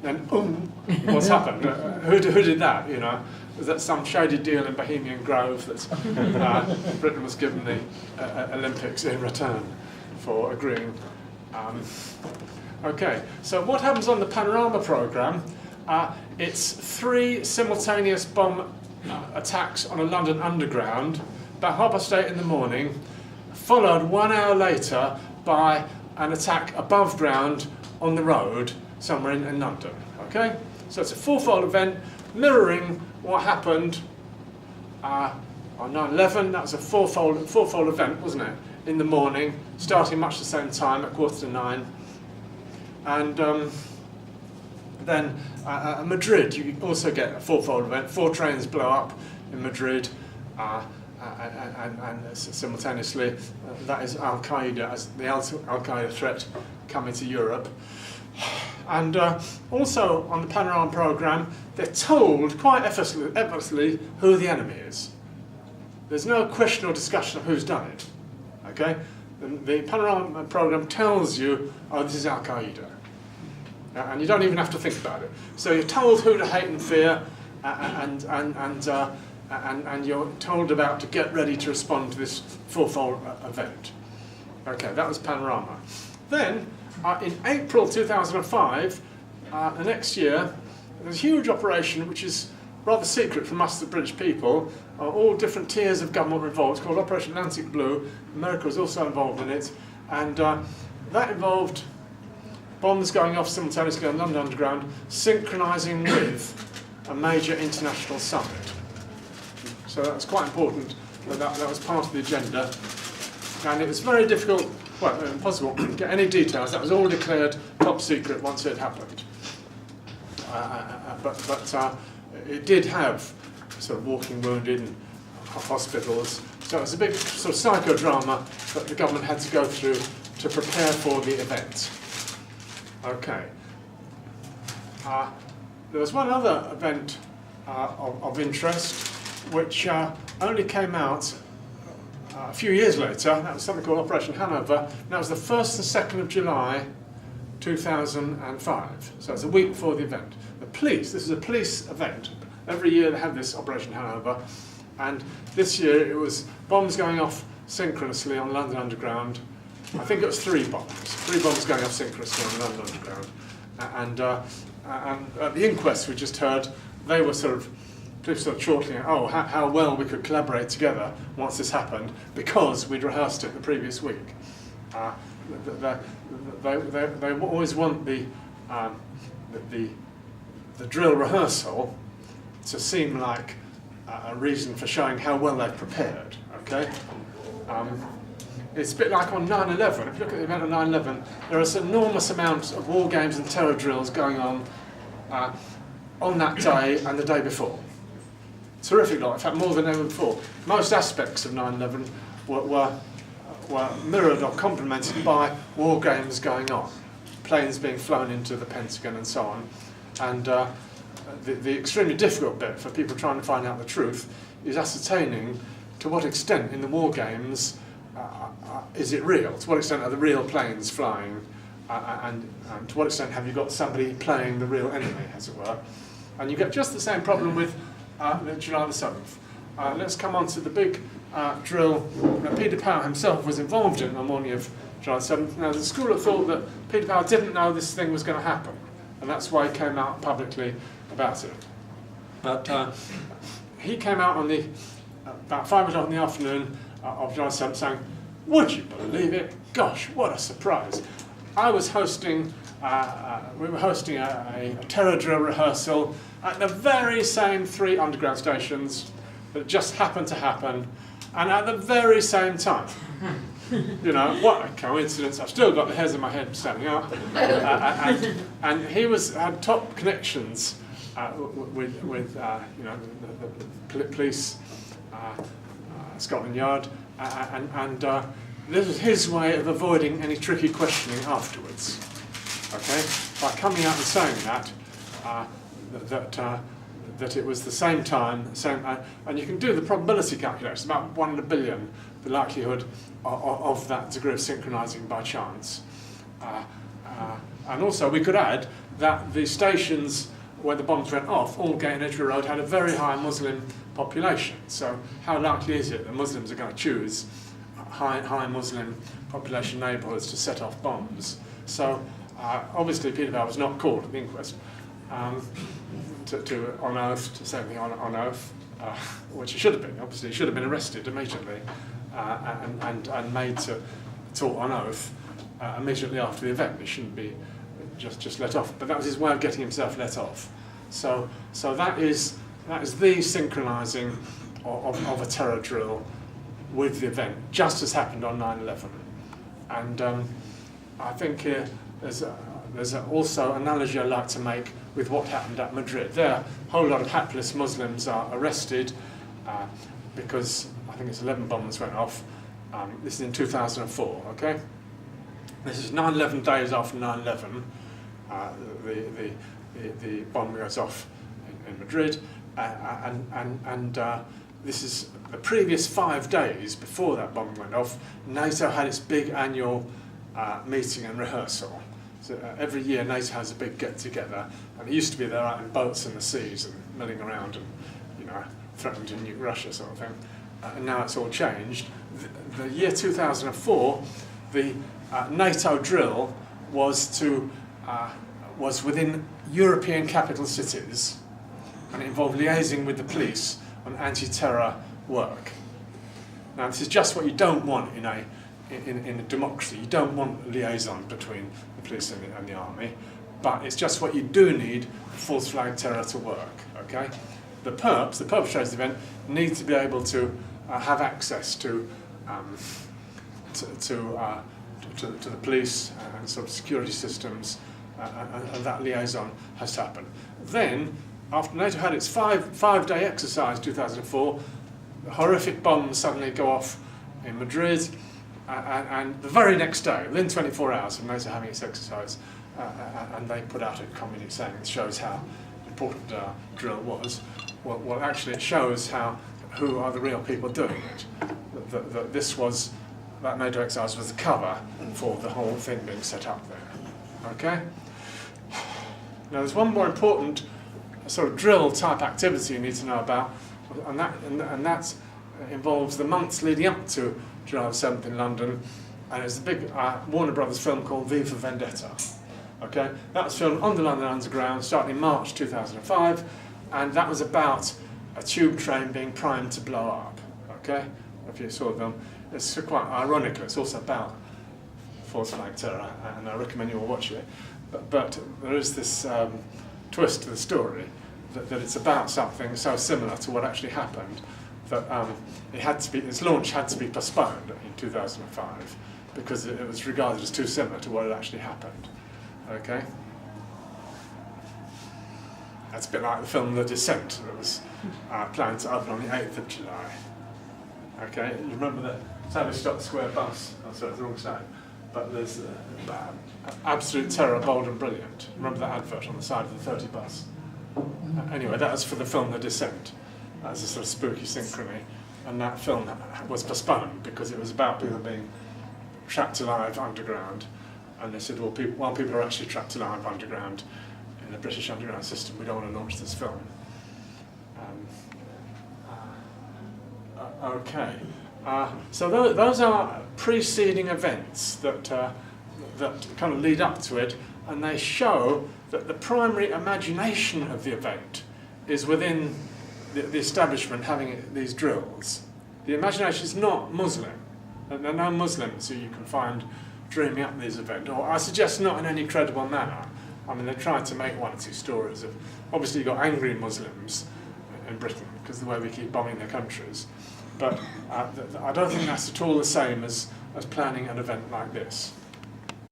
then what's happened? Who did that? You know, was that some shady deal in Bohemian Grove that Britain was given the Olympics in return for agreeing? Okay, so what happens on the Panorama programme? It's 3 simultaneous bomb attacks on a London underground, about 8:30 in the morning, followed 1 hour later by an attack above ground on the road somewhere in London. Okay, so it's a fourfold event mirroring what happened on 9/11. That was a fourfold event, wasn't it? In the morning, starting much the same time at 9:15, and then Madrid, you also get a fourfold event. 4 trains blow up in Madrid, and simultaneously that is Al-Qaeda, as the Al-Qaeda threat coming to Europe. And also on the Panorama programme, they're told quite effortlessly who the enemy is. There's no question or discussion of who's done it. Okay, the Panorama programme tells you, oh, this is Al-Qaeda. And you don't even have to think about it. So you're told who to hate and fear, and you're told about to get ready to respond to this fourfold event. Okay, that was Panorama. Then, in April 2005, the next year, there's a huge operation which is rather secret from us, the British people, all different tiers of government revolt. It's called Operation Atlantic Blue. America was also involved in it, and that involved bombs going off simultaneously on London Underground, synchronising with a major international summit. So that was quite important, that was part of the agenda. And it was very difficult, well, impossible to get any details. That was all declared top secret once it happened. But it did have sort of walking wounded and hospitals. So it was a big sort of psychodrama that the government had to go through to prepare for the event. Okay. There was one other event of interest, which only came out a few years later. That was something called Operation Hanover. That was the 1st and 2nd of July 2005. So it's a week before the event. The police, this is a police event. Every year they have this Operation Hanover. And this year it was bombs going off synchronously on London Underground. I think it was 3 bombs. 3 bombs going off synchronously on London Underground. And at the inquest we just heard, they were sort of chortling, how well we could collaborate together once this happened, because we'd rehearsed it the previous week. They always want the drill rehearsal to seem like a reason for showing how well they've prepared. Okay. It's a bit like on 9/11. If you look at the event of 9/11, there is an enormous amount of war games and terror drills going on that day and the day before. Terrific lot, in fact more than ever before. Most aspects of 9/11 were mirrored or complemented by war games going on. Planes being flown into the Pentagon and so on. And the extremely difficult bit for people trying to find out the truth is ascertaining to what extent in the war games is it real? To what extent are the real planes flying? And to what extent have you got somebody playing the real enemy, as it were? And you get just the same problem with July the 7th. Let's come on to the big drill that Peter Power himself was involved in on the morning of July the 7th. Now, the school have thought that Peter Power didn't know this thing was going to happen, and that's why he came out publicly about it. But he came out on about 5 o'clock in the afternoon of July 7th saying, "Would you believe it? Gosh, what a surprise. I was hosting, we were hosting a terror drill rehearsal at the very same 3 underground stations that just happened to happen, and at the very same time." You know, what a coincidence. I've still got the hairs in my head standing up. And he had top connections with you know, the police, Scotland Yard, and this was his way of avoiding any tricky questioning afterwards. Okay, by coming out and saying that it was the same time, and you can do the probability calculation, about 1 in a billion, the likelihood of that degree of synchronising by chance. And also we could add that the stations where the bombs went off, Aldgate and Edgware Road, had a very high Muslim population. So how likely is it that Muslims are going to choose high Muslim population neighbourhoods to set off bombs? So obviously Peterborough was not called at the inquest on oath to say anything on oath, which he should have been. Obviously, he should have been arrested immediately and made to talk on oath immediately after the event. He shouldn't be just let off. But that was his way of getting himself let off. So that is the synchronising of a terror drill with the event, just as happened on 9/11. And I think here there's also an analogy I'd like to make with what happened at Madrid. There, a whole lot of hapless Muslims are arrested because I think it's 11 bombs went off. This is in 2004, okay? This is 11 days after 9/11. The bomb goes off in Madrid, and this is the previous 5 days before that bomb went off. NATO had its big annual meeting and rehearsal. So every year NATO has a big get-together, and it used to be they're out in boats in the seas and milling around and, you know, threatening to nuke Russia sort of thing. And now it's all changed. The year 2004, the NATO drill was within European capital cities, and it involved liaising with the police on anti-terror work. Now this is just what you don't want in a democracy. You don't want liaison between the police and the army, but it's just what you do need for false flag terror to work. Okay, the perpetrators of the event, need to be able to have access to the police and sort of security systems, and that liaison has to happen. Then, after NATO had its five-day exercise, 2004, the horrific bombs suddenly go off in Madrid. And the very next day, within 24 hours of NATO having its exercise, and they put out a communique saying it shows how important drill was. Well, actually, it shows who are the real people doing it. That NATO exercise was the cover for the whole thing being set up there. Okay. Now, there's one more important sort of drill type activity you need to know about, and that involves the months leading up to July 7th in London, and it's a big Warner Brothers film called V for Vendetta. Okay, that was filmed on the London Underground starting in March 2005, and that was about a tube train being primed to blow up. Okay, if you saw them, it's quite ironical. It's also about false flag terror, and I recommend you all watch it. But there is this twist to the story that it's about something so similar to what actually happened that its launch had to be postponed in 2005 because it was regarded as too similar to what had actually happened. Okay, that's a bit like the film The Descent that was planned to open on the 8th of July. Okay, you remember the Tavistock Square bus? Oh, sorry, it's the wrong side. But there's absolute terror, bold and brilliant. Remember that advert on the side of the 30 bus? Anyway, that was for the film The Descent. That was a sort of spooky synchrony, and that film was postponed because it was about people being trapped alive underground, and they said, well, while people are actually trapped alive underground in the British underground system, we don't want to launch this film. Okay, so those are preceding events that kind of lead up to it, and they show that the primary imagination of the event is within the establishment having these drills. The imagination is not Muslim. There are no Muslims who you can find dreaming up these events, or I suggest not in any credible manner. I mean, they tried to make one or two stories of, obviously you've got angry Muslims in Britain because of the way we keep bombing their countries, but I don't think that's at all the same as planning an event like this.